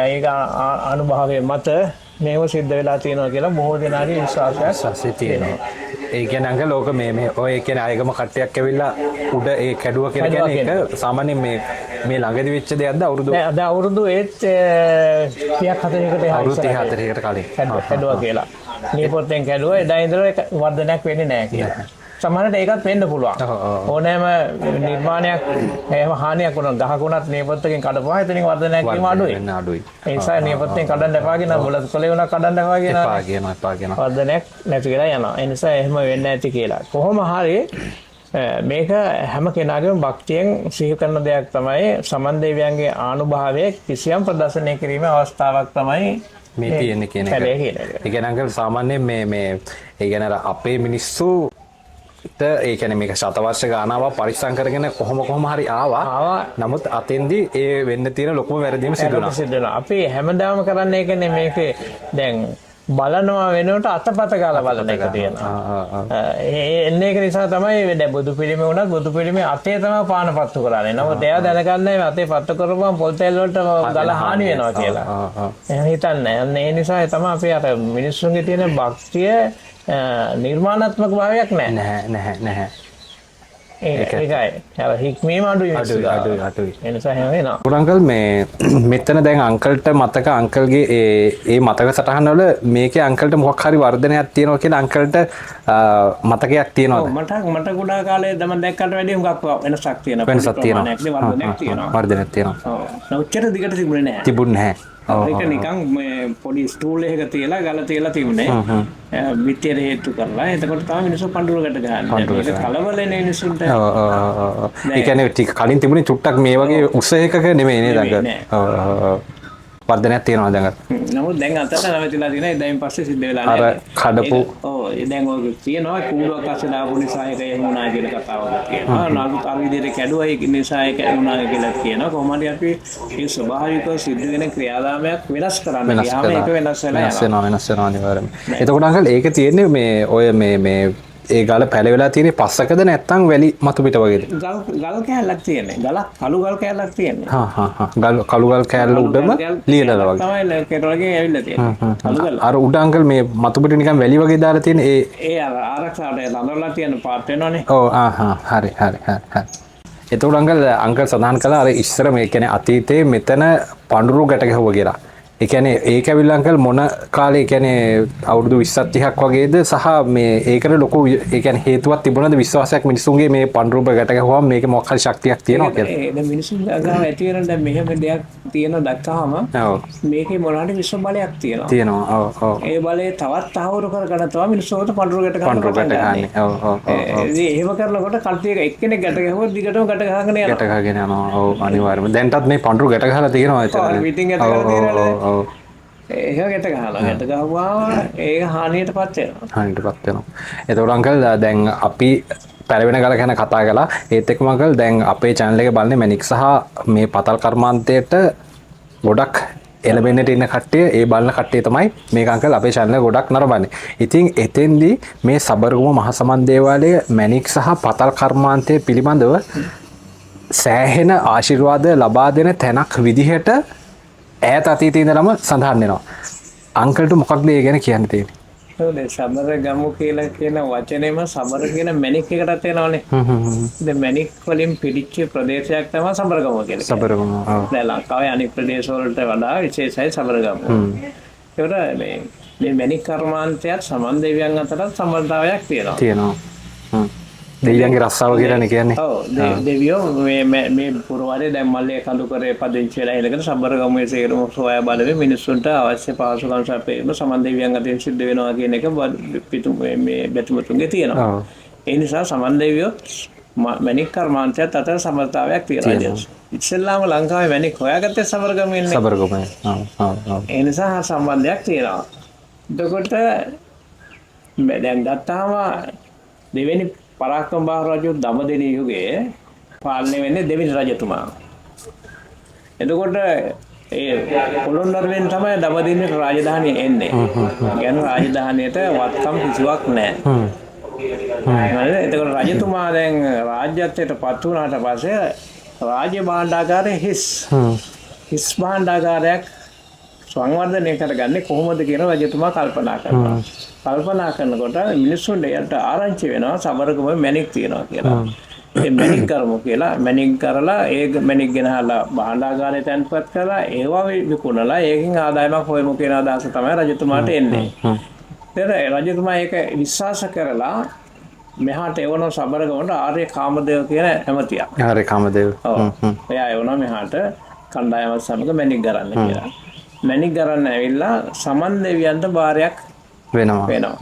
ඒක අනුභවයේ මත මේව සිද්ධ වෙලා තියෙනවා කියලා බොහෝ දෙනාගේ විශ්වාසයක් තියෙනවා. ඒ කියන්නේ අංකල් ලෝක මේ ඔය කියන්නේ ආයගම කට්ටියක් ඇවිල්ලා උඩ ඒ කැඩුව කියලා කියන්නේ ඒක සාමාන්‍යයෙන් මේ ළඟදී වෙච්ච දෙයක්ද අවුරුදු අද අවුරුදු 34කට කලින් කැඩුවා කියලා. නියපොත්තෙන් කැඩුවා එදා ඉඳලා වර්ධනයක් වෙන්නේ නැහැ කියලා. සමහරට ඒකත් වෙන්න පුළුවන්. ඕනෑම නිර්මාණයක් එහෙම හානියක් වුණොත් ගහකුණත් නියපොත්තකින් කඩපුවා එතනින් වර්ධනයක් වීම අඩුයි. ඒ නිසා නියපොත්තෙන් කඩන්න එපා කියන බුලත් කොලේ වුණා කඩන්න එපා කියන වර්ධනයක් නැති වෙලා යනවා. ඒ නිසා එහෙම වෙන්නේ නැති කියලා. කොහොම හරි මේක හැම කෙනාගේම භක්තියෙන් සිහි කරන දෙයක් තමයි සමන් දෙවියන්ගේ ආනුභාවයේ කිසියම් ප්‍රදර්ශනය කිරීමේ අවස්ථාවක් තමයි මේ තියෙන්නේ කියන එක. ඒ කියන්නේ අංකල් සාමාන්‍යයෙන් මේ ඒ කියන්නේ අපේ මිනිස්සු ඒ කියන්නේ මේක ශතවර්ෂ ගානාවක් පරිස්සම් කරගෙන කොහොම හරි ආවා. නමුත් අතෙන්දී ඒ වෙන්න තියෙන ලොකුම වැරදීම සිදු වුණා. අපි හැමදාම කරන්නේ ඒකනේ මේකේ දැන් බලනවා වෙනකොට අතපත ගාලා බලන එක තියෙනවා. එන්නේ ඒක නිසා තමයි දැන් බුදු පිළිමේ වුණත් බුදු පිළිමේ අතේ තමයි පාන පත්තු කරන්නේ. නමුත් එයා දැනගන්නේ අතේ පත්තු කරපුවම පොල් තෙල් වලට ගල හානි වෙනවා කියලා. එහෙම හිතන්නේ. ඒ නිසා තමයි අපි අර මිනිස්සුන්ගේ තියෙන භක්තිය නිර්මාණාත්මක භාවයක් නැහැ. ඒකයි. අර හික්මීම අඩුයි. ඒ නිසා එහෙම වෙනවා. අංකල් මේ මෙතන දැන් අංකල්ට මතක අංකල්ගේ ඒ මතක සටහන වල මේකේ අංකල්ට මොකක් හරි වර්ධනයක් තියෙනවා කියලා අංකල්ට මතකයක් තියෙනවද? මට ගොඩාක් කාලේ දම දැක්කට වැඩිය හුඟක් වෙනසක් තියෙනවා. වර්ධනයක් තියෙනවා. නෞච්චර දිගට තිබුණේ නැහැ. ඒක නිකන් පොඩි ස්ටූල් එකක තියලා ගල තියලා තිබුණේ. විත්තියට හේතු කරලා එතකොට තමයි මිනිස්සු පඳුරකට ගහන්නේ. ඒක කලබලනේ මිනිස්සුන්ට. ඒ කියන්නේ ටික කලින් තිබුණේ චුට්ටක් මේ වගේ උස එකක නෙමෙයි නේද අංකල්? වර්ධනයක් තියෙනවා දැන්. නමුත් දැන් අතට නැවතිලා තියෙනවා. එදායින් පස්සේ සිද්ධ වෙලා නැහැ. අර කඩපු දැන් ඔය තියෙනවා කුඹුරක් අස්සේ දාපු නිසා ඒක එහෙම වුණා කියන කතාවක් තියෙනවා. නාගු කර විදිහට කැඩුවා ඒ නිසා ඒක වුණා කියලා කියනවා. කොහොම හරි අපි මේ ස්වභාවිකව සිද්ධ වෙන ක්‍රියාදාමයක් වෙනස් කරන්න ගියාම ඒක වෙනස් වෙනවා අනිවාර්යයෙන්ම. එතකොට අංකල් ඒක තියෙන්නේ මේ ඔය මේ ඒ ගල පැලවෙලා තියෙන්නේ පස්සකද නැත්නම් වැලි මතු පිට වගේද? ගල් කෑල්ලක් තියෙන්නේ. කළු ගල් කෑල්ලක් තියෙන්නේ. කළු ගල් කෑල්ල උඩම ලියලා වගේ. තමයි කෙටවලකින් ඇවිල්ලා තියෙන්නේ. අර උඩ අංකල් මේ මතු පිට නිකන් වැලි වගේ දාලා තියෙන ඒ ආරක්ෂාවට ලඳවලා තියෙන පාත් වෙනවනේ. ඔව් හරි. එතකොට අංකල් සඳහන් කළා අර ඉස්සර මේ කියන්නේ අතීතයේ මෙතන පඳුරු ගැට ගැහුවා කියලා. ඒ කියන්නේ ඒක ඇවිල්ලා අංකල් මොන කාලේ ඒ කියන්නේ අවුරුදු 20ක් 30ක් වගේද සහ මේ ඒකට ලොකු ඒ කියන්නේ හේතුවක් තිබුණාද විශ්වාසයක් මිනිසුන්ගේ මේ පඳුරුඹ ගැට ගැහුවාම මේකේ මොකක් හරි ශක්තියක් තියෙනවා කියලා. ඒ මිනිසුන් ගාව ඇති වෙන දැන් මෙහෙම දෙයක් තියෙන දැක්කහම ඔව්. මේකේ මොනවාට විශ්ව බලයක් තියෙනවා. තියෙනවා. ඔව් ඔව්. ඒ බලය තවත් තහවුරු කරගන්න තමයි මිනිස්සුන්ට පඳුරු ගැට ගන්න පඳුරු ගැට ගන්න. ඔව් ඔව් ඔව්. එහෙම කරනකොට කල්ටි එක එක්කෙනෙක් ගැට ගැහුවොත් දිගටම ගැට ගහගෙන යනවා. ගැට ගහගෙන යනවා. ඔව් අනිවාර්යයෙන්ම. දැන්ටත් මේ පඳුරු ගැට ගහලා තියෙනවා ඔව් පිටින් ගැට ගහලා තියෙනවා. ඔව් ඔව්. ඒක ගැට ගහනවා. ගැට ගහුවාම ඒක හානියටපත් වෙනවා. හානියටපත් වෙනවා. එතකොට අංකල් දැන් අපි පැරවෙන ගල ගැන කතා කළා. ඒත් එක්කම අංකල් දැන් අපේ channel එකේ බලන්නේ මැනික් සහ මේ පතල් කර්මාන්තයට ගොඩක් එළබෙන්නට ඉන්න කට්ටිය ඒ බලන කට්ටිය තමයි මේක අංකල් අපේ channel එක ගොඩක් නරඹන්නේ. ඉතින් එතෙන්දී මේ සබරගම මහසමන් දේවාලයේ මැනික් සහ පතල් කර්මාන්තය පිළිබඳව සෑහෙන ආශිර්වාද ලබා දෙන තැනක් විදිහට ඈත අතීතයේ ඉඳලම සඳහන් වෙනවා. අංකල්ට මොකක්ද ඒ ගැන කියන්න තියෙන්නේ? ඔව් සබර ගමු කියලා කියන වචනේම සබර කියන මැනික් එකටත් එනවනේ. දැන් මැනික් වලින් පිළිච්ච ප්‍රදේශයක් තමයි සබරගම කියන්නේ. සබරගම. ඔව්. දැන් ලංකාවේ අනිත් ප්‍රදේශ වලට වඩා විශේෂයි සබරගම. ඒකට මේ මැනික් කර්මාන්තයත් සමන් දෙවියන් අතරත් සම්බන්ධතාවයක් තියෙනවා. තියෙනවා. දෙවියන්ගේ රස්සාව කියලානේ කියන්නේ. ඔව් දෙවියෝ මේ පුරවරේ දැන් මල්ලේ කඳු කරේ පදිංචි වෙලා ඉලකට සබරගමුවේ සේරම සොයා බලමින් මිනිස්සුන්ට අවශ්‍ය පහසුකම් සැපයීම සමන් දෙවියන් අතරින් සිද්ධ වෙනවා කියන එක මේ බැතිමතුන්ගේ තියෙනවා. ඒ නිසා සමන් දෙවියෝ මැනික් කර්මාන්තයත් අතර සම්බන්ධතාවයක් තියෙනවා. ඉස්සෙල්ලාම ලංකාවේ මැනික් හොයාගත්තේ සබරගමුවේ ඉන්නේ. සබරගමයි. ඒ නිසා සම්බන්ධයක් තියෙනවා. එතකොට දැන් ගත්තාම දෙවෙනි පරාක්‍රම බාහු රජු දඹදෙණිය යුගයේ පාලනය වෙන්නේ දෙවෙනි රජතුමා. එතකොට ඒ පොළොන්නරුවෙන් තමයි දඹදෙණියට රාජධානිය එන්නේ. කියන්නේ රාජධානියට වත්කම් කිසිවක් නැහැ. එතකොට රජතුමා දැන් රාජ්‍යත්වයට පත් වුණාට පස්සේ රාජ්‍ය භාණ්ඩාගාරයේ හිස් භාණ්ඩාගාරයක් සංවර්ධනය කරගන්නේ කොහොමද කියන රජතුමා කල්පනා කරනවා. කල්පනා කරනකොට මිනිස්සුන්ට යට ආරංචි වෙනවා සබරගම මැනික් තියෙනවා කියලා. ඒ මැනික් කරමු කියලා මැනික් කරලා ඒ මැනික් ගෙනහලා භාණ්ඩාගාරේ තැන්පත් කරලා ඒවා විකුණලා ඒකෙන් ආදායමක් හොයමු කියන අදහස තමයි රජතුමාට එන්නේ. ඊට රජතුමා ඒක විශ්වාස කරලා මෙහාට එවන සබරගමට ආර්ය කාමදේව කියන ඇමතියා. ආර්ය කාමදේව. ඔව්. එයා එවනවා මෙහාට කණ්ඩායමත් සමග මැනික් ගරන්න කියලා. මැනික් ගරන්න ඇවිල්ලා සමන් දෙවියන්ට බාරයක් වෙනවා.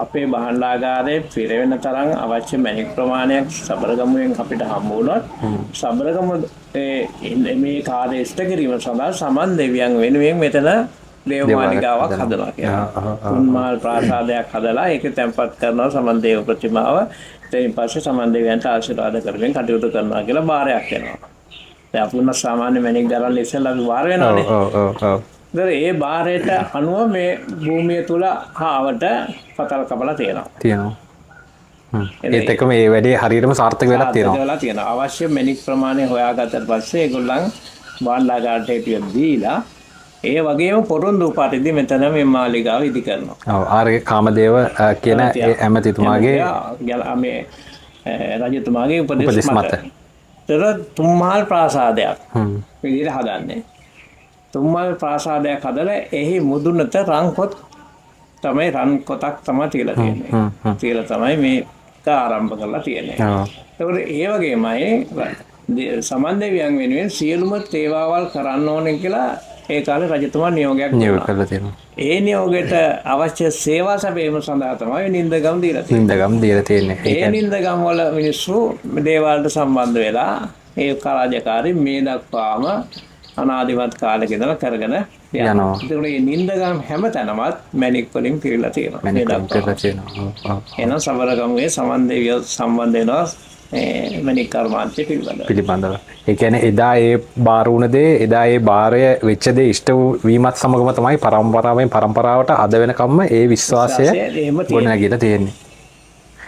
අපේ භාණ්ඩාගාරයේ පිරෙවෙන තරම් අවශ්‍ය මැනික් ප්‍රමාණයක් සබරගමුවෙන් අපිට හම්බ වුණොත් සබරගම මේ කාර්ය ඉෂ්ට කිරීම සඳහා සමන් දෙවියන් වෙනුවෙන් මෙතන දේවමාලිගාවක් හදනවා කියලා. උන්මාල් ප්‍රාසාදයක් හදලා ඒක තැන්පත් කරනවා සමන් දේව ප්‍රතිමාව. ඊට පස්සේ සමන් දෙවියන්ට ආශිර්වාද කරමින් කටයුතු කරනවා කියලා බාරයක් වෙනවා. දැන් අපුණ සාමාන්‍ය මැනික් ගරන්න ඉස්සෙල්ලා බාර වෙනවානේ. ඒ බාරයට අනුව මේ භූමිය තුල ආවට පතල් කපලා තියෙනවා. ඒත් එක්කම මේ වැඩේ හරියටම සාර්ථක වෙලා තියෙනවා. අවශ්‍ය මැනික් ප්‍රමාණය හොයාගත්තට පස්සේ ඒගොල්ලන් භාණ්ඩාගාරයට ටිකක් දීලා ඒ වගේම පොරොන්දු උපාතිදී මෙතන මේ මාලිගාව ඉදි කරනවා. ඔව් ආර්ය කාමදේව කියන ඇමතිතුමාගේ මේ රජතුමාගේ උපදෙස් මත. තුම්මාල් ප්‍රාසාදයක් විදිහට හදන්නේ. තුම්මල් ප්‍රාසාදයක් හදලා එහි මුදුනට රන්කොත් තමයි රන්කොතක් තමයි තියලා තියෙන්නේ. තියලා තමයි මේක ආරම්භ කරලා තියෙන්නේ. ඒකට ඒ වගේමයි සමන් දෙවියන් වෙනුවෙන් සියලුම තේවාවල් කරන්න ඕනේ කියලා ඒ කාලේ රජතුමා නියෝගයක් කරලා තියෙනවා. ඒ නියෝගයට අවශ්‍ය සේවා සැපයීම සඳහා තමයි නින්දගම් දීලා තියෙන්නේ. නින්දගම් දීලා තියෙන්නේ. ඒ නින්දගම් වල මිනිස්සු දේවාලට සම්බන්ධ වෙලා ඒ කාර්යකාරී මේ දක්වාම අනාදිමත් කාලෙක ඉඳලා කරගෙන යනවා. ඒකට මේ නින්දගම් හැමතැනමත් මැනික් වලින් පිරීලා තියෙනවා. මැනික් පිරීලා තියෙනවා. එහෙනම් සබරගමුවේ සමන් දෙවියෝ සම්බන්ධ වෙනවා මැනික් කර්මාන්තය පිළිබඳව. ඒ කියන්නේ එදා ඒ බාර වුණ දේ එදා ඒ බාරය වෙච්ච දේ ඉෂ්ට වීමත් සමගම තමයි පරම්පරාවෙන් පරම්පරාවට අද වෙනකම්ම ඒ විශ්වාසය ගොඩනැගිලා තියෙන්නේ.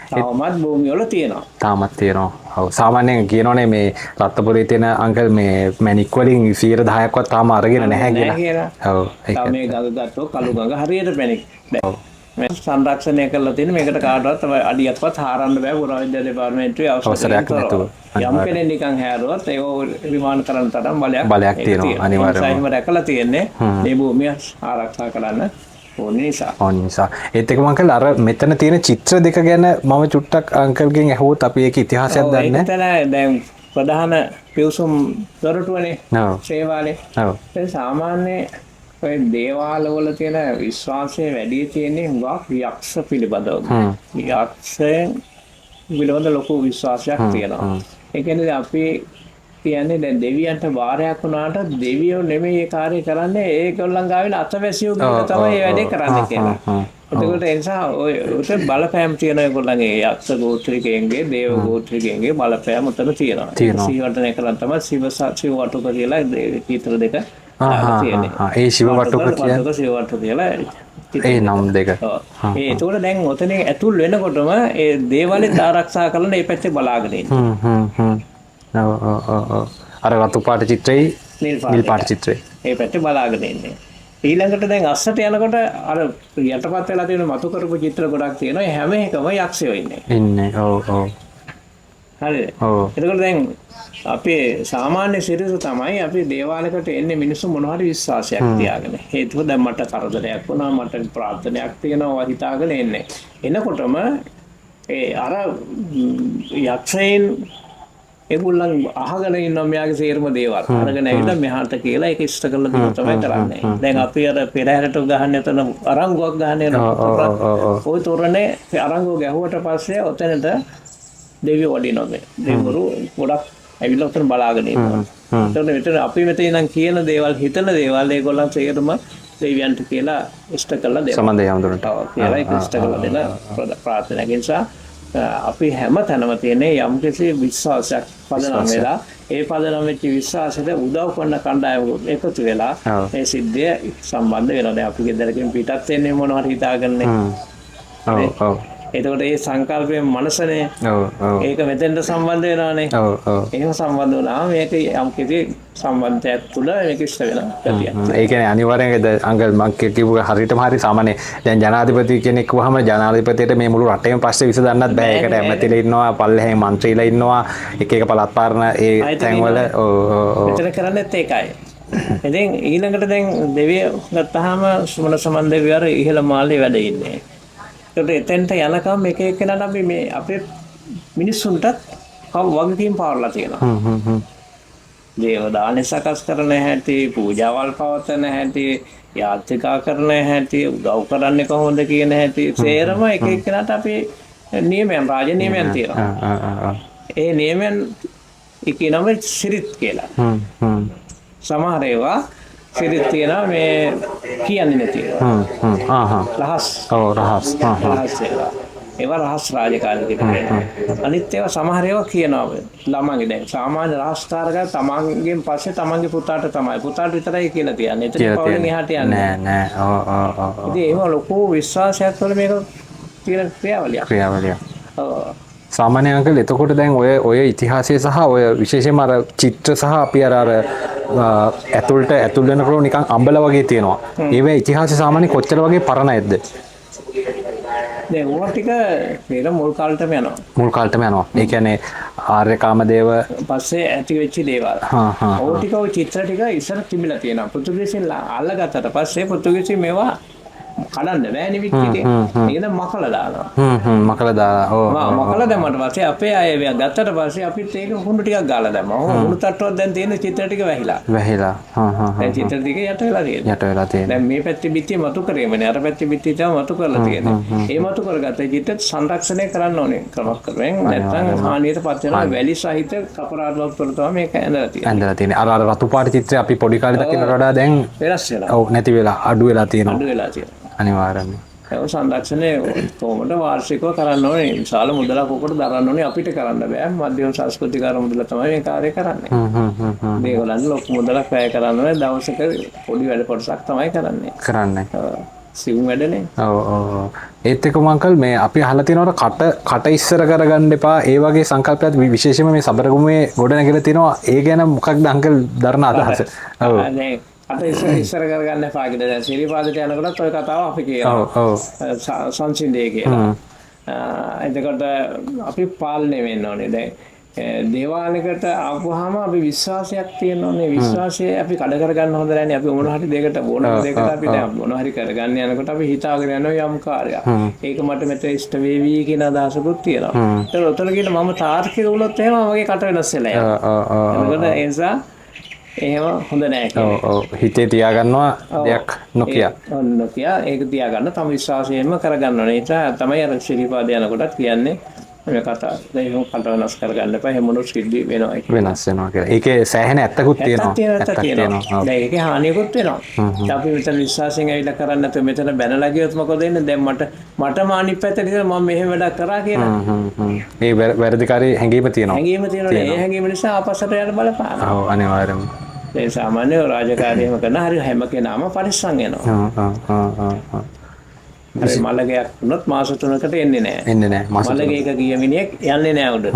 තාමත් භූමිය වල තියෙනවා. තාමත් තියෙනවා. ඔව් සාමාන්‍යයෙන් කියනෝනේ මේ රත්නපුරේ තියෙන අංකල් මේ මැනික් වලින් 10%ක්වත් තාම අරගෙන නැහැ කියලා. ඔව් ඒක. මේ ගඟ ගත්තොත් කළු ගඟ හරියට මැනික්. මේ සංරක්ෂණය කරලා තියෙන මේකට කාටවත් අඩියක්වත් හාරන්න බෑ පුරාවිද්‍යා දෙපාර්තමේන්තුවේ අවසරයක් නැතුව. යම් කෙනෙක් නිකන් හැරුවොත් ඒක විමාන කරන්න තරම් බලයක් තියෙනවා අනිවාර්යයෙන්ම. ඒකම රැකලා තියෙන්නේ මේ භූමිය ආරක්ෂා කරන්න ඕන නිසා. ඒත් එක මංකල් අර මෙතන තියෙන චිත්‍ර දෙක ගැන මම චුට්ටක් අංකල්ගෙන් ඇහුවොත් අපි ඒක ඉතිහාසයක් දන්නේ. ඒක දැන් ප්‍රධාන පිවුසුම් දොරටුවනේ සේවාලේ. ඒ සාමාන්‍ය ඔය දේවාලවල තියෙන විශ්වාසය වැඩි තියෙන්නේ හුඟක් යක්ෂ පිළිබඳව. යක්ෂයන් පිළිබඳ ලොකු විශ්වාසයක් තියෙනවා. ඒ කියන්නේ අපි කියන්නේ දැන් දෙවියන්ට වාරයක් වුණාට දෙවියෝ නෙමෙයි ඒ කාර්යය කරන්නේ ඒගොල්ලන් ගාවිල අතවැසියෝ ගිහින් තමයි මේ වැඩේ කරන්නේ කියලා. එතකොට ඒ නිසා ඔය බලපෑම් තියෙන ඒගොල්ලන්ගේ යක්ෂ ගෝත්‍රිකයන්ගේ දේව ගෝත්‍රිකයන්ගේ බලපෑම උතන තියෙනවා. සීවර්ධනය කරන් තමයි සිව වටුක කියලා චිත්‍ර දෙක ඒ ශිව වටුක කියලා ඒ නම් දෙක. ඒතකොට දැන් ඔතන ඇතුල් වෙනකොටම ඒ දේවාලෙත් ආරක්ෂා කරන මේ පැත්තේ බලාගෙන ඉන්නේ. අර රතු පාට චිත්‍රයි නිල් පාට චිත්‍රයි ඒ පැත්තේ බලාගෙන ඉන්නේ. ඊළඟට දැන් අස්සට යනකොට අර යටපත් වෙලා තියෙන මතු කරපු චිත්‍ර ගොඩක් තියෙනවා. හැම එකම යක්ෂයෝ ඉන්නේ. ඔව්. හරිද? එතකොට දැන් අපේ සාමාන්‍ය සිරිත තමයි අපි දේවාලයකට එන්නේ මිනිස්සු මොන හරි විශ්වාසයක් තියාගෙන. හේතුව දැන් මට කරදරයක් වුණා, මට ප්‍රාර්ථනාවක් තියෙනවා හිතාගෙන එන්නේ. එනකොටම ඒ අර යක්ෂයන් ඒගොල්ලන් අහගෙන ඉන්නවා මෙයාගේ සේරම දේවල්. අරගෙන ඇවිල්ලා මෙහාට කියලා ඒක ඉෂ්ට කරලා දෙන්න තමයි කරන්නේ. දැන් අපි අර පෙරහැරට ගහන්න යන අරංගුවක් ගහන්න යනවා. ওই තොරණේ අරංගුව ගැහුවට පස්සේ ඔතනට දෙවියෝ වඩිනවා. දෙවිවරු ගොඩක් ඇවිල්ලා ඔතන බලාගෙන ඉන්නවා. එතකොට මෙතන අපි මෙතන ඉඳන් කියන දේවල් හිතන දේවල් ඒගොල්ලන් සේරම දෙවියන්ට කියලා ඉෂ්ට කරලා දෙනවා. සමන්දේ යමුදුරට. කියලා ඒක ඉෂ්ට කරලා දෙන ප්‍රාර්ථනා නිසා අපි හැම තැනම තියෙන්නේ යම්කිසි විශ්වාසයක් පදනම් වෙලා ඒ පදනම් වෙච්ච විශ්වාසයට උදව් කරන කණ්ඩායම එකතු වෙලා මේ සිද්ධිය සම්බන්ධ වෙනවා. දැන් අපි ගෙදරකින් පිටත් වෙන්නේ මොනවා හරි හිතාගන්නේ. ඔව්. එතකොට ඒ සංකල්පයේ මනසනේ. ඒක මෙතෙන්ට සම්බන්ධ වෙනවානේ. එහෙම සම්බන්ධ වුණාම මේක යම්කිසි සම්බන්ධයක් තුළ මේක ඉෂ්ට වෙනවා. ඒ කියන්නේ අනිවාර්යෙන්ම අංකල් මම කිව්ව හරියටම හරි සාමාන්‍ය දැන් ජනාධිපති කෙනෙක් වහම ජනාධිපතියට මේ මුළු රටේම පස්සේ විසඳන්නත් බෑ. ඒකට ඇමතිලා ඉන්නවා, පල්ලෙහෙන් මන්ත්‍රීලා ඉන්නවා, එක පළාත් පාලන ඒ තැන්වල මෙතන කරන්නේත් ඒකයි. ඉතින් ඊළඟට දැන් දෙවියෝ ගත්තාම සුමන සමන් දෙවියෝ අර ඉහළ මාළේ වැඩ ඉන්නේ. ඒකට එතෙන්ට යනකම් එක එක්කෙනාට අපි මේ අපේ මිනිස්සුන්ට වගකීම් පාවලා තියෙනවා. දේව දාන සකස් කරන හැටි, පූජාවල් පවත්වන හැටි, යාත්‍රිකා කරන හැටි, උදව් කරන්නේ කොහොමද කියන හැටි සේරම එක එක්කෙනාට අපි නියමයන් රාජ නියමයන් තියෙනවා. ඒ නියමයන් කියනම සිරිත් කියලා. සමහර ඒවා සිරිත් තියෙනවා මේ කියන්නේ නැති ඒවා. රහස්. රහස් ඒවා රහස් රාජකාරී කියලා. අනිත් ඒවා සමහර ඒවා කියනවා ළමංගේ දැන් සාමාන්‍ය රහස්කාරක තමන්ගෙන් පස්සේ තමන්ගේ පුතාට තමයි. පුතාට විතරයි කියලා තියන්නේ. එතන පවුලෙන් එහාට යන්නේ නෑ. ඔව්. ඉතින් ඒවා ලොකු විශ්වාසයක් වල මේක තියෙන ක්‍රියාවලියක්. සාමාන්‍ය අංකල් එතකොට දැන් ඔය ඉතිහාසය සහ ඔය විශේෂයෙන්ම අර චිත්‍ර සහ අපි අර ඇතුළට ඇතුල් වෙනකොට නිකන් අඹල වගේ තියෙනවා. ඒවේ ඉතිහාසය සාමාන්‍ය කොච්චර වගේ පරණයිද? දැන් ඕවා ටික පෙර මුල් කාලෙටම යනවා. මුල් කාලෙටම යනවා. ඒ කියන්නේ ආර්ය කාමදේව පස්සේ ඇති වෙච්ච දේවල්. ඕවා ටික ඔය චිත්‍ර ටික ඉස්සර තිබිලා තියෙනවා. පෘතුගීසින් අල්ලගත්තට පස්සේ පෘතුගීසි මේවා කඩන්න බෑනේ වික්කේ. ඒක මකලා දානවා. මකලා දාලා. ඔව්. මකලා දැම්මට පස්සේ අපේ අය ගත්තට පස්සේ අපිත් ඒක හුණු ටිකක් ගාලා දැම්මා. හුණු තට්ටුවක් දැන් තියෙන චිත්‍ර ටික වැහිලා. දැන් චිත්‍ර ටික යට වෙලා තියෙනවා. දැන් මේ පැත්තේ පිටිය මතු කරේමනේ. අර පැත්තේ පිටිය තමයි මතු කරලා තියෙන්නේ. ඒ මතු කරගත්ත චිත්‍ර සංරක්ෂණය කරන්න ඕනේ ක්‍රමක්‍රමයෙන්. නැත්නම් හානියටපත් වෙනවා. වැලි සහිත කපරාදුවක් තුළ තමයි මේක ඇඳලා තියෙන්නේ. ඇඳලා තියෙන්නේ. අර රතු පාට චිත්‍රය අපි පොඩි කාලේ දකින්නට වඩා දැන් වෙනස් වෙලා. ඔව් නැති වෙලා අඩු වෙලා තියෙනවා. අඩු වෙලා තියෙනවා. අනිවාර්යයෙන්ම. ඒක සංරක්ෂණය කොහොමද වාර්ෂිකව කරන්න ඕනේ. විශාල මුදලක් උකට දරන්න ඕනේ. අපිට කරන්න බෑ. මධ්‍යම සංස්කෘතිකාර මුදල තමයි මේ කාර්යය කරන්නේ. මේගොල්ලන් ලොකු මුදලක් වැය කරන්න ඕනේ. දවසක පොඩි වැඩ කොටසක් තමයි කරන්නේ. සිවුම් වැඩනේ. ඔව්. ඒත් එක්කම අංකල් මේ අපි අහලා තියෙනවට කට ඉස්සර කරගන්න එපා. ඒ වගේ සංකල්පයක් විශේෂයෙන්ම මේ සබරගමුවේ ගොඩ නැගිලා තියෙනවා. ඒ ගැන මොකක්ද අංකල් දරන අදහස? ඔව්. අත ඉස්සර කරගන්න එපා කියලා. දැන් සිරිපාදට යනකොටත් ඔය කතාව අපි කියනවා. සංසිඳේ කියලා. එතකොට අපි පාලනය වෙන්න ඕනේ. දැන් දේවාලයකට ආපුවාම අපි විශ්වාසයක් තියෙන්න ඕනේ. විශ්වාසය අපි කඩ කරගන්න හොඳ නැහැ. අපි මොන හරි දෙයකට ඕන දෙයකට අපි මොන හරි කරගන්න යනකොට අපි හිතාගෙන යනවා යම් කාර්යයක්. ඒක මට මෙතන ඉෂ්ට වේවි කියන අදහසකුත් තියෙනවා. ඒතර උතන කියන මම තාර්කික වුණොත් එහෙම මගේ කට වෙනස් වෙලා යනවා. එතකොට ඒ නිසා එහෙම හොඳ නැහැ කියන්නේ. හිතේ තියාගන්නවා දෙයක් නොකිය. නොකිය ඒක තියාගන්න තම විශ්වාසයෙන්ම කරගන්න ඕනේ. ඒක තමයි අර ශ්‍රීපාද යනකොටත් කියන්නේ. මේ කතා දැන් කට වෙනස් කරගන්න එපා. එහෙම මොනොත් සිද්ධි වෙනවා ඒක. වෙනස් වෙනවා කියලා. ඒකේ සෑහෙන ඇත්තකුත් තියෙනවා. ඇත්තක් තියෙනවා. දැන් ඒකේ හානියකුත් වෙනවා. අපි මෙතන විශ්වාසයෙන් ඇවිල්ලා කරන්නේ නැතුව මෙතන බැනලා ගියොත් මොකද වෙන්නේ? දැන් මට මානිත් පැත්තට ඉතින් මම මෙහෙම වැඩක් කරා කියලා. ඒ වැරදිකාරී හැඟීම තියෙනවා. හැඟීම තියෙනවා. ඒ හැඟීම නිසා ආපස්සට යන්න බලපානවා. ඔව් අනිවාර්යයෙන්ම. ඒ සාමාන්‍ය රාජකාරියම කරන හරි හැම කෙනාම පරිස්සම් වෙනවා. මලගයක් වුණොත් මාස 3කට එන්නේ නැහැ. මලගයක ගිය මිනිහෙක් යන්නේ නැහැ උඩට.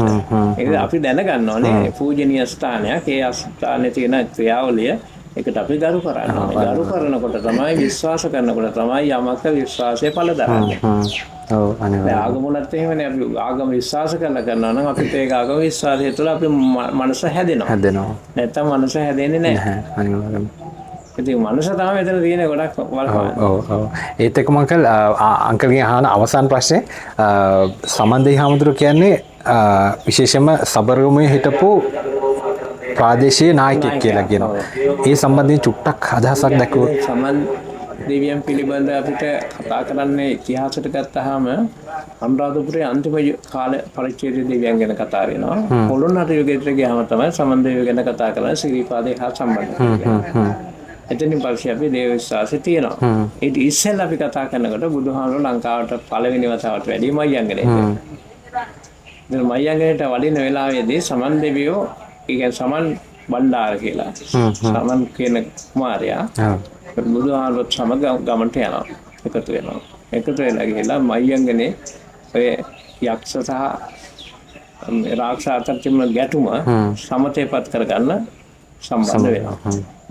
ඒක අපි දැනගන්න ඕනේ. පූජනීය ස්ථානයක්. ඒ ස්ථානයේ තියෙන ක්‍රියාවලිය ඒකට අපි ගරු කරන්න ඕනේ. ගරු කරනකොට තමයි විශ්වාස කරනකොට තමයි යමක විශ්වාසය පළ දරන්නේ. ඔව් අනිවාර්යයෙන්. ආගමුණත් එහෙමනේ අපි ආගම විශ්වාස කරනවා නම් අපිට ඒක ආගම විශ්වාසය තුළ අපි මනස හැදෙනවා. නැත්තම් මනස හැදෙන්නේ නැහැ. අනිවාර්යයෙන්. ඉතින් මනස තමයි මෙතන තියෙන ගොඩක් බලපාන. ඔව්. ඒත් එක්කම අංකල්ගෙන් අහන අවසාන ප්‍රශ්නේ සමන්දේ හාමුදුරුවෝ කියන්නේ විශේෂයෙන්ම සබරගමුවේ හිටපු ප්‍රාදේශීය නායකයෙක් කියලා කියනවා. ඒ සම්බන්ධයෙන් චුට්ටක් අදහසක් දැක්වුවොත්. සමන් දෙවියන් පිළිබඳ අපිට කතා කරන්නේ ඉතිහාසයට ගත්තාම අනුරාධපුරයේ අන්තිම කාල පරිච්ඡේදයේ දෙවියන් ගැන කතා වෙනවා. පොළොන්නරු යුගයට ගියාම තමයි සමන් දෙවියන් ගැන කතා කරන්නේ ශ්‍රීපාදේ හා සම්බන්ධ. එතනින් පස්සේ අපි දේව විශ්වාසය තියෙනවා. ඊට ඉස්සෙල්ලා අපි කතා කරනකොට බුදුහාමුදුරුවෝ ලංකාවට පළවෙනි වතාවට වැඩි මයංගනේ. දැන් මයංගනේට වඩින වෙලාවේදී සමන් දෙවියෝ කියන්නේ සමන් බණ්ඩාර කියලා. සමන් කියන කුමාරයා බුදුහාමුදුරුවෝ සමග ගමන්ට යනවා. එකතු වෙනවා. එකතු වෙලා ගිහලා මයංගනේ ඔය යක්ෂ සහ රාක්ෂස අතර තිබුණ ගැටුම සමතේපත් කරගන්න සම්බන්ධ වෙනවා.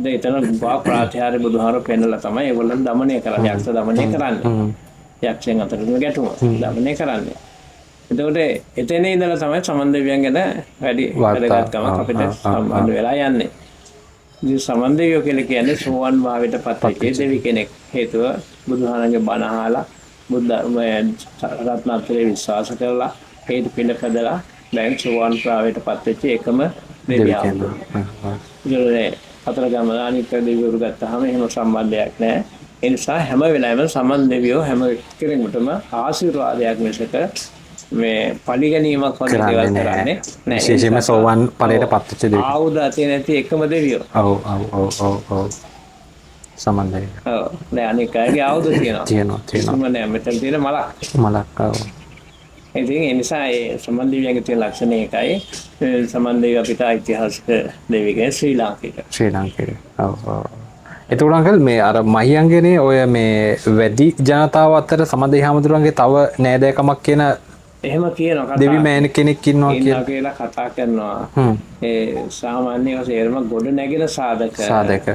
දැන් එතන ගා ප්‍රාතිහාර්ය බුදුහාරෝ පෙන්නලා තමයි ඒගොල්ලන් দমনය කරන්නේ. යක්ෂ দমনය කරන්නේ. යක්ෂයන් අතර තියෙන ගැටුම দমনය කරන්නේ. එතකොට එතන ඉඳලා තමයි සමන් දෙවියන් ගැන වැඩි වැදගත්කමක් අපිට සම්බන්ධ වෙලා යන්නේ. ඉතින් සමන් දෙවියෝ කියලා කියන්නේ සෝවන් භාවයට පත් වෙච්ච දෙවි කෙනෙක්. හේතුව බුදුහාරගේ බණ අහලා බුද්ධ රත්නත්‍රේ විශ්වාස කරලා හේතු පිළිපදලා දැන් සෝවන් භාවයට පත් වෙච්ච එකම දෙවියා. ඉතින් අතරගම අනිත් දෙවිවරු ගත්තාම එහෙම සම්බන්ධයක් නැහැ. ඒ නිසා හැම වෙලාවෙම සමන් දෙවියෝ හැම කෙනෙකුටම ආශිර්වාදයක් මිසක මේ පරිගැනීමක් වගේ දේවල් කරන්නේ නැහැ. විශේෂයෙන්ම සෝවන් ඵලයට පත්වෙච්ච දෙවියෝ. ආයුධ අතේ නැති එකම දෙවියෝ. ඔව්. සමන් දෙවියෝ. ඔව්. දැන් අනික අයගේ ආයුධ තියෙනවා. තියෙනවා. නෑ මෙතන තියෙන මලක්. ඔව්. ඉතින් ඒ නිසා ඒ සමන් දෙවියන්ගේ තියෙන ලක්ෂණ එකයි සමන් දෙවියෝ අපිට ඓතිහාසික දෙවියන්ගේ ශ්‍රී ලාංකික. ඔව්. එතකොට අංකල් මේ අර මහියංගනේ ඔය මේ වැඩි ජනතාව අතර සමන්දේ හාමුදුරුවන්ගේ තව නෑදෑකමක් කියන එහෙම කියනවා කතා. දෙවි මෑණි කෙනෙක් ඉන්නවා කියලා කතා කරනවා. ඒ සාමාන්‍ය වශයෙන්ම ගොඩ නැගෙන සාධක.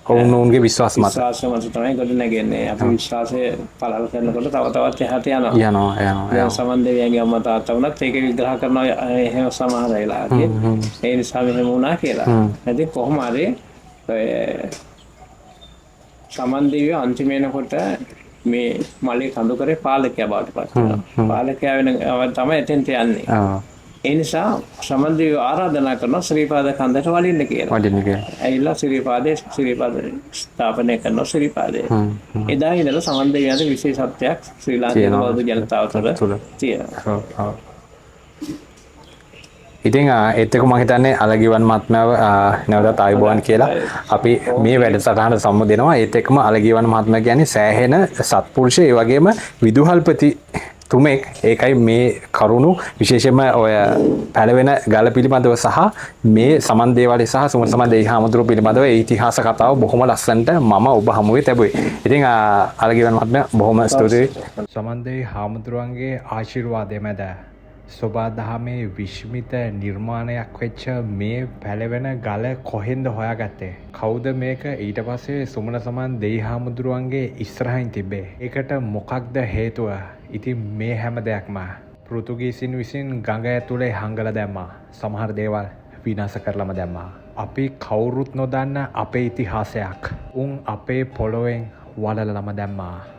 ඔවුන්ගේ විශ්වාස මත තමයි ගොඩ නැගෙන්නේ. අපි විශ්වාසය පළල් කරනකොට තව තවත් එහාට යනවා. සමන් දෙවියන්ගේ අම්මා තාත්තා වුණත් ඒක විග්‍රහ කරනවා එහෙම සමහර වෙලාවට. ඒ නිසා මෙහෙම වුණා කියලා. ඉතින් කොහොම හරි සමන් දෙවියෝ අන්තිම වෙනකොට මේ මලේ කඳු කරේ පාලකයා බවට පත් වෙනවා. පාලකයා වෙන තමයි එතෙන්ට යන්නේ. ඒ නිසා සමන් දෙවියෝ ආරාධනා කරනවා ශ්‍රීපාද කන්දට වඩින්න කියලා. ඇවිල්ලා ශ්‍රීපාද ස්ථාපනය කරනවා ශ්‍රීපාදේ. එදා ඉඳලා සමන් දෙවියන්ට විශේෂත්වයක් ශ්‍රී ලාංකික බෞද්ධ ජනතාව තුළ තියෙනවා. ඉතින් ඒත් එක්ක මම හිතන්නේ අලගිවන් මහත්මයාව නැවතත් ආයුබෝවන් කියලා අපි මේ වැඩසටහනට සම්මුඛ වෙනවා. ඒත් එක්කම අලගිවන් මහත්මයා කියන්නේ සෑහෙන සත්පුරුෂ ඒ වගේම විදුහල්පති තුමෙක්. ඒකයි මේ කරුණු විශේෂයෙන්ම ඔය පැලවෙන ගල පිළිබඳව සහ මේ සමන් දේවාලය සහ සුමන සමන් දෙවි හාමුදුරුවෝ පිළිබඳව ඒ ඉතිහාස කතාව බොහොම ලස්සනට මම ඔබ හමුවේ තිබුවේ. ඉතින් අලගිවන් මහත්මයා බොහොම ස්තුතියි. සමන් දෙවි හාමුදුරුවන්ගේ ආශිර්වාදය මැද සොබා දහමේ විශ්මිත නිර්මාණයක් වෙච්ච මේ පැලවෙන ගල කොහෙන්ද හොයාගත්තේ? කවුද මේක ඊට පස්සේ සුමන සමන් දෙයි හාමුදුරුවන්ගේ ඉස්සරහින් තිබ්බේ? ඒකට මොකක්ද හේතුව? ඉතින් මේ හැම දෙයක්ම පෘතුගීසින් විසින් ගඟ ඇතුලේ හංගල දැම්මා. සමහර දේවල් විනාශ කරලම දැම්මා. අපි කවුරුත් නොදන්න අපේ ඉතිහාසයක් උන් අපේ පොළොවෙන් වලලම දැම්මා.